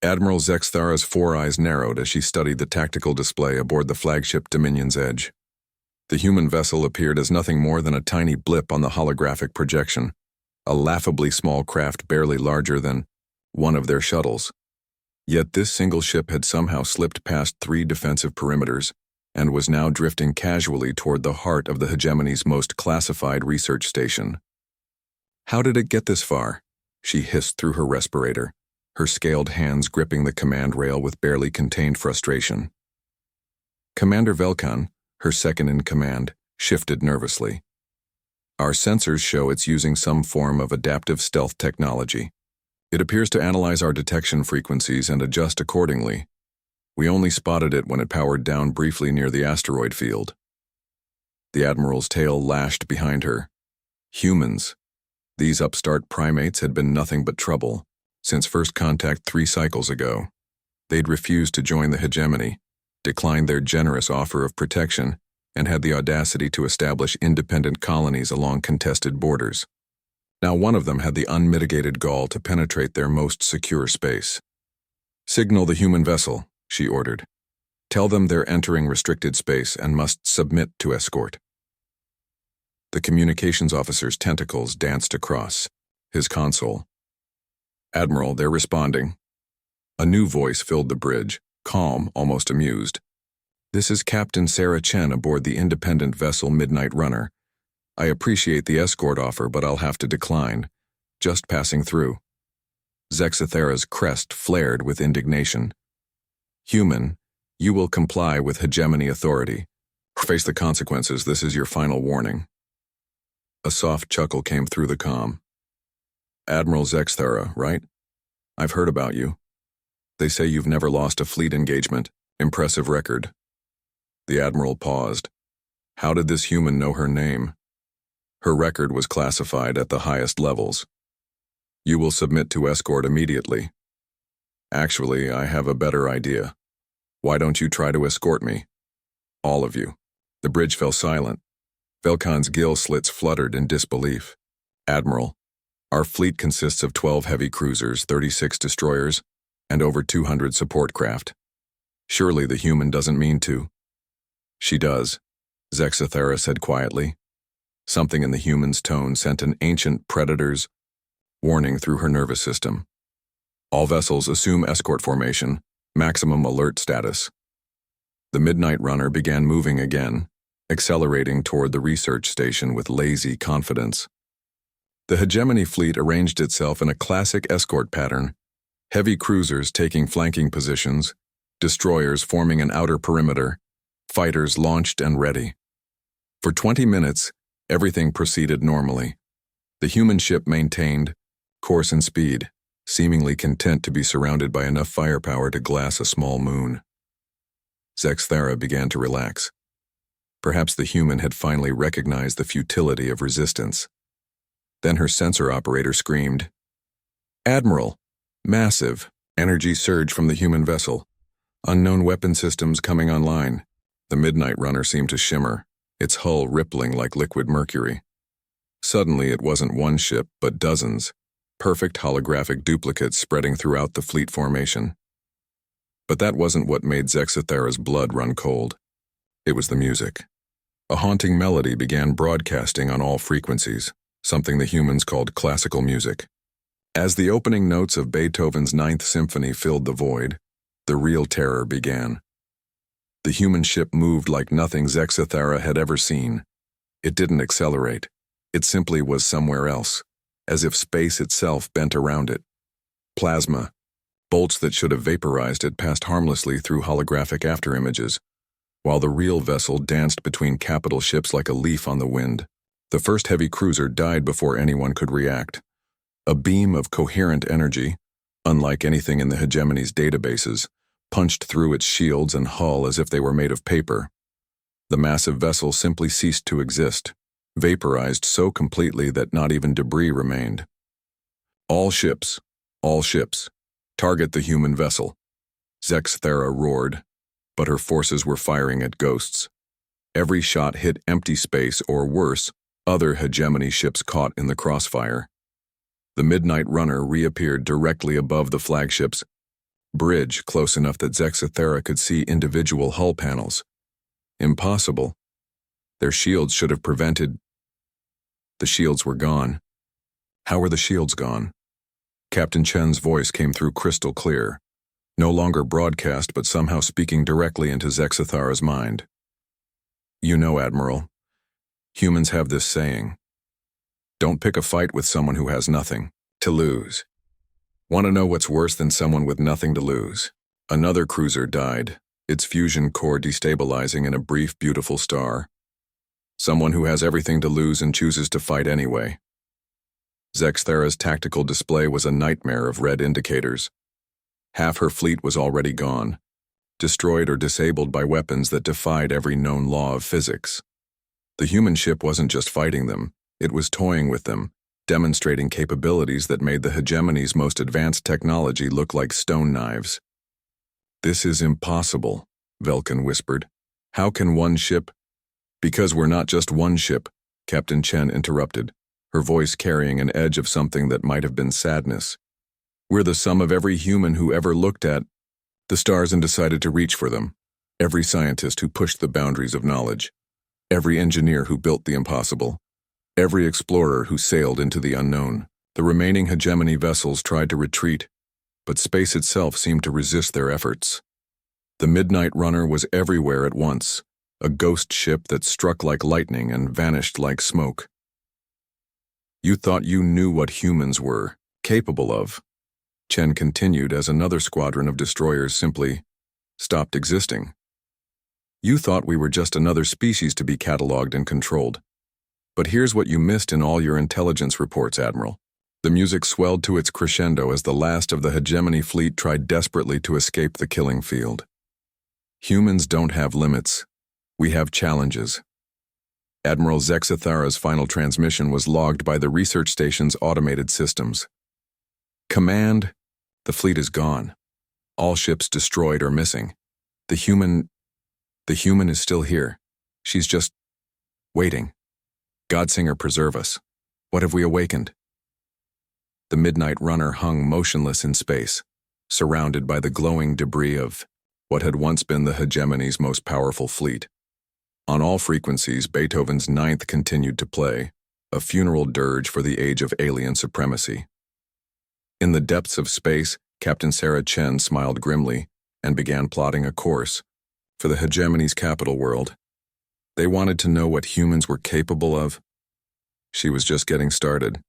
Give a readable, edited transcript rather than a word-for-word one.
Admiral Zexthara's four eyes narrowed as she studied the tactical display aboard the flagship Dominion's Edge. The human vessel appeared as nothing more than a tiny blip on the holographic projection, a laughably small craft barely larger than one of their shuttles. Yet this single ship had somehow slipped past 3 defensive perimeters and was now drifting casually toward the heart of the hegemony's most classified research station. "How did it get this far?" she hissed through her respirator, her scaled hands gripping the command rail with barely contained frustration. Commander Velkan, her second-in-command, shifted nervously. "Our sensors show it's using some form of adaptive stealth technology. It appears to analyze our detection frequencies and adjust accordingly. We only spotted it when it powered down briefly near the asteroid field." The Admiral's tail lashed behind her. Humans. These upstart primates had been nothing but trouble since first contact 3 cycles ago. They'd refused to join the hegemony, declined their generous offer of protection, and had the audacity to establish independent colonies along contested borders. Now one of them had the unmitigated gall to penetrate their most secure space. "Signal the human vessel," she ordered. "Tell them they're entering restricted space and must submit to Escort." The communications officer's tentacles danced across his console. "Admiral, they're responding." A new voice filled the bridge, calm, almost amused. "This is Captain Sarah Chen aboard the independent vessel Midnight Runner. I appreciate the escort offer, but I'll have to decline. Just passing through." Zexthara's crest flared with indignation. "Human, you will comply with hegemony authority. Face the consequences. This is your final warning." A soft chuckle came through the comm. "Admiral Zexthara, right? I've heard about you. They say you've never lost a fleet engagement. Impressive record." The Admiral paused. How did this human know her name? Her record was classified at the highest levels. "You will submit to Escort immediately." "Actually, I have a better idea. Why don't you try to escort me? All of you." The bridge fell silent. Velkan's gill slits fluttered in disbelief. "Admiral, our fleet consists of 12 heavy cruisers, 36 destroyers, and over 200 support craft. Surely the human doesn't mean to." "She does," Zexthara said quietly. Something in the human's tone sent an ancient predator's warning through her nervous system. "All vessels assume escort formation, maximum alert status." The Midnight Runner began moving again, accelerating toward the research station with lazy confidence. The hegemony fleet arranged itself in a classic escort pattern, heavy cruisers taking flanking positions, destroyers forming an outer perimeter, fighters launched and ready. For 20 minutes, everything proceeded normally. The human ship maintained course and speed, seemingly content to be surrounded by enough firepower to glass a small moon. Zexthara began to relax. Perhaps the human had finally recognized the futility of resistance. Then her sensor operator screamed, "Admiral!" Massive energy surge from the human vessel. Unknown weapon systems coming online. The Midnight Runner seemed to shimmer, its hull rippling like liquid mercury. Suddenly it wasn't one ship, but dozens, perfect holographic duplicates spreading throughout the fleet formation. But that wasn't what made Zexthara's blood run cold. It was the music. A haunting melody began broadcasting on all frequencies, something the humans called classical music. As the opening notes of Beethoven's Ninth Symphony filled the void, the real terror began. The human ship moved like nothing Zexthara had ever seen. It didn't accelerate. It simply was somewhere else, as if space itself bent around it. Plasma, bolts that should have vaporized it, passed harmlessly through holographic afterimages, while the real vessel danced between capital ships like a leaf on the wind. The first heavy cruiser died before anyone could react. A beam of coherent energy, unlike anything in the hegemony's databases, punched through its shields and hull as if they were made of paper. The massive vessel simply ceased to exist, vaporized so completely that not even debris remained. All ships, target the human vessel," Zexthara roared, but her forces were firing at ghosts. Every shot hit empty space or worse, other hegemony ships caught in the crossfire. The Midnight Runner reappeared directly above the flagships, Bridge close enough that Zexathera could see individual hull panels. Impossible. Their shields should have prevented. The shields were gone. How were the shields gone? Captain Chen's voice came through crystal clear, no longer broadcast but somehow speaking directly into Zexathara's mind. You know, Admiral, humans have this saying. Don't pick a fight with someone who has nothing to lose. Want to know what's worse than someone with nothing to lose? Another cruiser died, its fusion core destabilizing in a brief, beautiful star. Someone who has everything to lose and chooses to fight anyway. Zexathara's tactical display was a nightmare of red indicators. Half her fleet was already gone, destroyed or disabled by weapons that defied every known law of physics. The human ship wasn't just fighting them, it was toying with them, demonstrating capabilities that made the hegemony's most advanced technology look like stone knives. This is impossible, Velkin whispered. How can one ship? Because we're not just one ship, Captain Chen interrupted, her voice carrying an edge of something that might have been sadness. We're the sum of every human who ever looked at the stars and decided to reach for them, every scientist who pushed the boundaries of knowledge, every engineer who built the impossible, every explorer who sailed into the unknown. The remaining hegemony vessels tried to retreat, but space itself seemed to resist their efforts. The Midnight Runner was everywhere at once, a ghost ship that struck like lightning and vanished like smoke. You thought you knew what humans were capable of, Chen continued as another squadron of destroyers simply stopped existing. You thought we were just another species to be cataloged and controlled. But here's what you missed in all your intelligence reports, Admiral. The music swelled to its crescendo as the last of the hegemony fleet tried desperately to escape the killing field. Humans don't have limits. We have challenges. Admiral Zexathara's final transmission was logged by the research station's automated systems. Command, the fleet is gone. All ships destroyed or missing. The human is still here. She's just waiting. Godsinger preserve us. What have we awakened? The Midnight Runner hung motionless in space, surrounded by the glowing debris of what had once been the hegemony's most powerful fleet. On all frequencies, Beethoven's Ninth continued to play, a funeral dirge for the age of alien supremacy. In the depths of space, Captain Sarah Chen smiled grimly and began plotting a course for the hegemony's capital world. They wanted to know what humans were capable of. She was just getting started.